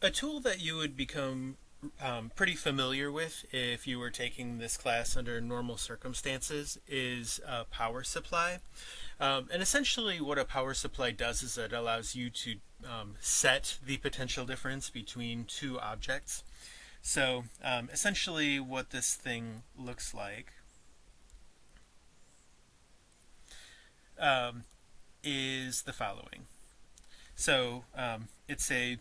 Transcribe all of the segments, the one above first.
A tool that you would become pretty familiar with if you were taking this class under normal circumstances is a power supply. And essentially what a power supply does is it allows you to set the potential difference between two objects. So essentially what this thing looks like is the following. So it's a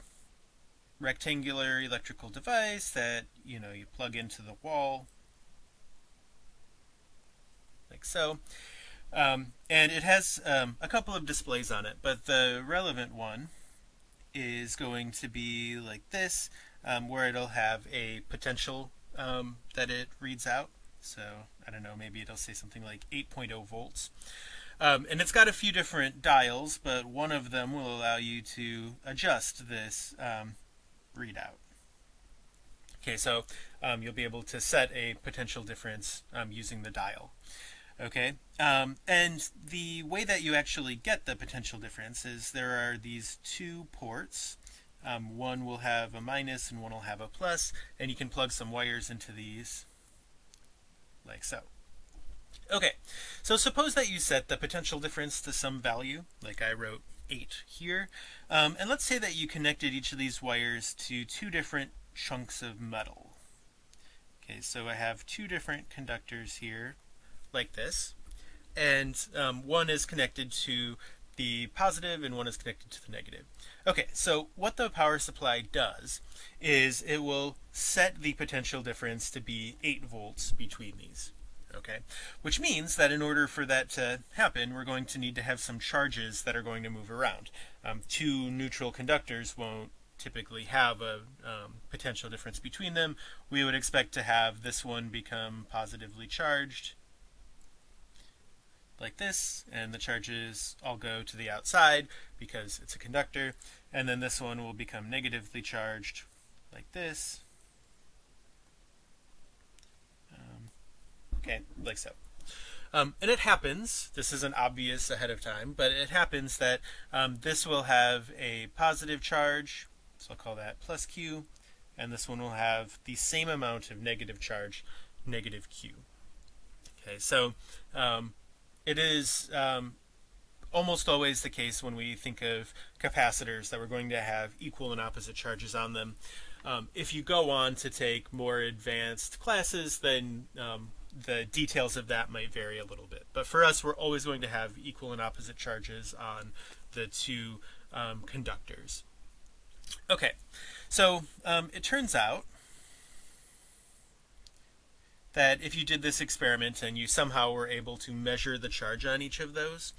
rectangular electrical device that you plug into the wall like so, and it has a couple of displays on it, but the relevant one is going to be like this, where it'll have a potential that it reads out. So I don't know, maybe it'll say something like 8.0 volts. And it's got a few different dials, but one of them will allow you to adjust this readout. Okay, so you'll be able to set a potential difference using the dial. Okay, and the way that you actually get the potential difference is there are these two ports. One will have a minus and one will have a plus, and you can plug some wires into these like so. Okay, so suppose that you set the potential difference to some value, like I wrote 8 here, and let's say that you connected each of these wires to two different chunks of metal. Okay, so I have two different conductors here, like this, and one is connected to the positive and one is connected to the negative. Okay, so what the power supply does is it will set the potential difference to be 8 volts between these. Okay, which means that in order for that to happen, we're going to need to have some charges that are going to move around. Two neutral conductors won't typically have a potential difference between them. We would expect to have this one become positively charged like this, and the charges all go to the outside because it's a conductor, and then this one will become negatively charged like this. Okay, like so. And it happens, this isn't obvious ahead of time, but it happens that this will have a positive charge, so I'll call that plus Q, and this one will have the same amount of negative charge, negative Q. Okay, so it is almost always the case when we think of capacitors that we're going to have equal and opposite charges on them. If you go on to take more advanced classes, then the details of that might vary a little bit. But for us, we're always going to have equal and opposite charges on the two conductors. Okay, so it turns out that if you did this experiment and you somehow were able to measure the charge on each of those,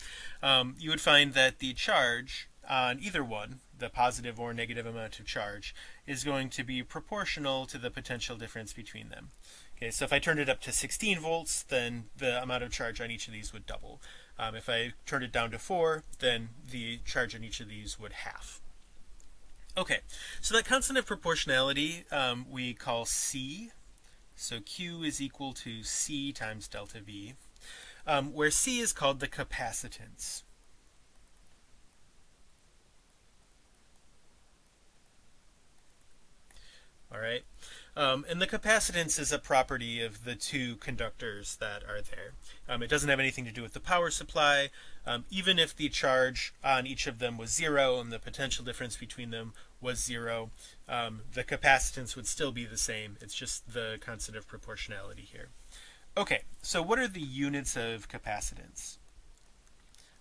you would find that the charge on either one, the positive or negative amount of charge, is going to be proportional to the potential difference between them. Okay, so if I turned it up to 16 volts, then the amount of charge on each of these would double. If I turned it down to 4, then the charge on each of these would half. Okay, so that constant of proportionality we call C. So Q is equal to C times delta V, where C is called the capacitance. All right. And the capacitance is a property of the two conductors that are there. It doesn't have anything to do with the power supply. Even if the charge on each of them was 0 and the potential difference between them was 0, the capacitance would still be the same. It's just the constant of proportionality here. Okay, so what are the units of capacitance?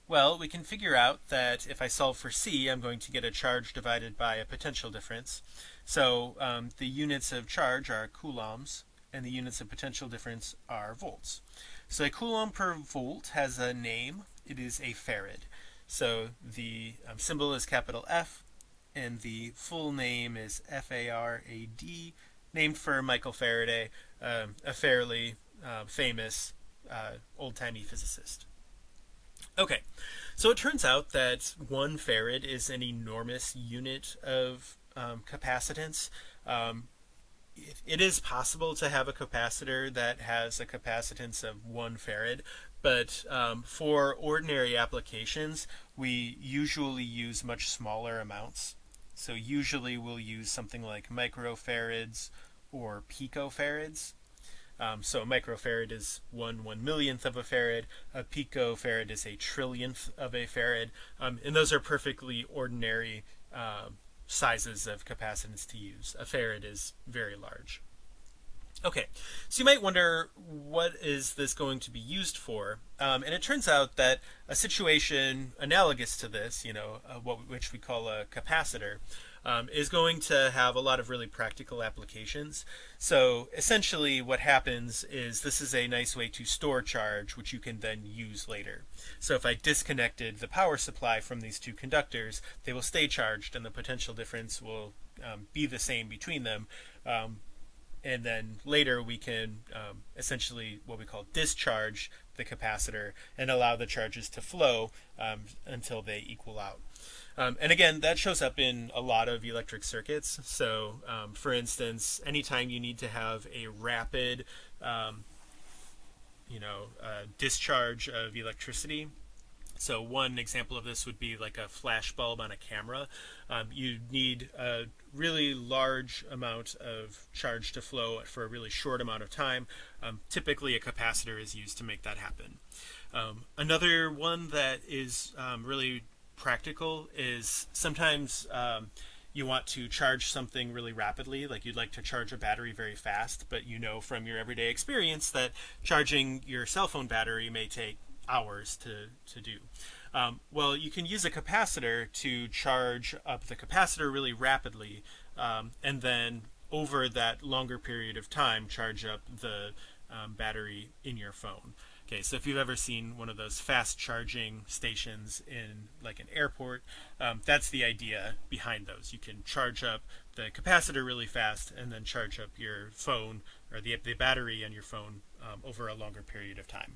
Well, we can figure out that if I solve for C, I'm going to get a charge divided by a potential difference. So the units of charge are coulombs, and the units of potential difference are volts. So a coulomb per volt has a name. It is a farad. So the symbol is capital F, and the full name is F-A-R-A-D, named for Michael Faraday, a fairly famous old-timey physicist. Okay, so it turns out that 1 farad is an enormous unit of capacitance. It is possible to have a capacitor that has a capacitance of 1 farad, but for ordinary applications, we usually use much smaller amounts. So usually we'll use something like microfarads or picofarads. So a microfarad is 1/1 millionth of a farad. A picofarad is a trillionth of a farad. And those are perfectly ordinary sizes of capacitance to use. A farad is very large. Okay, so you might wonder, what is this going to be used for? And it turns out that a situation analogous to this, which we call a capacitor, is going to have a lot of really practical applications. So essentially what happens is this is a nice way to store charge, which you can then use later. So if I disconnected the power supply from these two conductors, they will stay charged and the potential difference will be the same between them. And then later we can essentially what we call discharge the capacitor and allow the charges to flow until they equal out. And again, that shows up in a lot of electric circuits. So for instance, anytime you need to have a rapid discharge of electricity. So one example of this would be like a flash bulb on a camera. You need a really large amount of charge to flow for a really short amount of time. Typically a capacitor is used to make that happen. Another one that is really practical is sometimes you want to charge something really rapidly, like you'd like to charge a battery very fast, but you know from your everyday experience that charging your cell phone battery may take hours to do. Well, you can use a capacitor to charge up the capacitor really rapidly, and then over that longer period of time charge up the battery in your phone. Okay, so if you've ever seen one of those fast charging stations in like an airport, that's the idea behind those. You can charge up the capacitor really fast and then charge up your phone or the battery on your phone over a longer period of time.